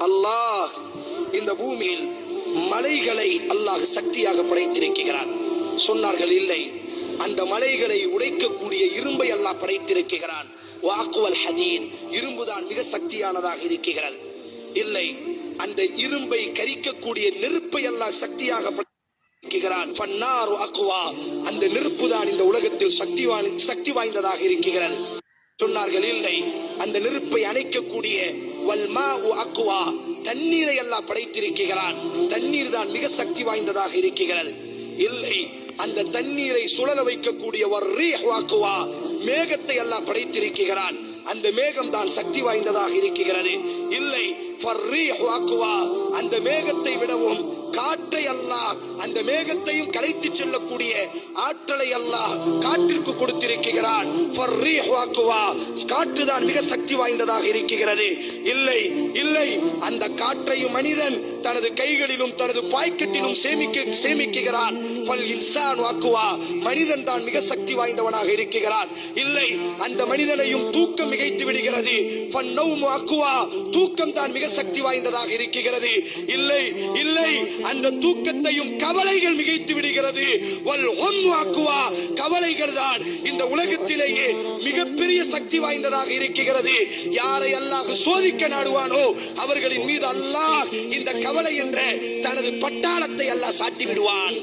அல்லாஹ் இந்த பூமியில் மலைகளை அல்லாஹ் சக்தியாக படைத்திருக்கிறார். சொன்னார்கள் இல்லை, அந்த மலைகளை உடைக்கக்கூடிய இரும்பை அல்லாஹ் படைத்திருக்கிறான். வாக்குவல் ஹதீத், இரும்புதான் மிக சக்தியானதாக இருக்கிறது. இல்லை, அந்த இரும்பை கரிக்கக்கூடிய நெருப்பை அல்லாஹ் சக்தியாக படைத்திருக்கிறான். ஃபன்னாரு அக்வா, அந்த நெருப்பு தான் இந்த உலகத்தில் சக்தி வாய்ந்ததாக இருக்கிறது. சொன்னார்கள் இல்லை, அந்த நெருப்பை அணைக்கக்கூடிய வல்மாஉ அக்வா, தண்ணீரை அல்லாஹ் படைத்திருக்கிறான். தண்ணீர் தான் மிக சக்தி வாய்ந்ததாக இருக்கிறது. இல்லை, அந்த தண்ணீரை சுழல வைக்கக்கூடிய வர்ரீஹு அக்வா, மேகத்தை அல்லாஹ் படைத்திருக்கிறான். அந்த மேகம் தான் சக்தி வாய்ந்ததாக இருக்கிறது. இல்லை, ஃபர்ரீஹு அக்வா, அந்த மேகத்தை விடவும் காற்றை அல்லாஹ், அந்த மேகத்தையும் கலைத்து செல்லக்கூடிய ஆற்றலை அல்லாஹ் காற்றிற்கு கொடுத்திருக்கிறான். ஃபர்ரீஹு அக்வா, காற்று தான் மிக சக்தி வாய்ந்ததாக இருக்கிறது. இல்லை இல்லை, அந்த காற்றையும் மனிதன் தனது கைகளிலும் தனது பாக்கெட்டிலும் சேமிக்கிறான். ஃபல் இன்சான் அக்வா, மனிதன் தான் மிக சக்தி வாய்ந்தவனாக இருக்கிறான். இல்லை, அந்த மனிதனையும் தூக்கம் மிகைத்து விடுகிறது. ஃபன்னௌமு அக்வா, தூக்கம் தான் மிக சக்தி வாய்ந்ததாக இருக்கிறது. இல்லை இல்லை, அந்த தூக்கத்தையும் கவலைகள் மிகைத்து விடுகிறது. வல் ஹம்மு அக்வா, கவலைகள் தான் இந்த உலகத்திலேயே மிகப்பெரிய சக்தி வாய்ந்ததாக இருக்கிறது. யாரை அல்லாஹ் சோதிக்க நாடுவானோ அவர்களின் மீது அல்லாஹ் இந்த கவலை என்ற தனது பட்டாளத்தை அல்லாஹ் சாட்டி விடுவான்.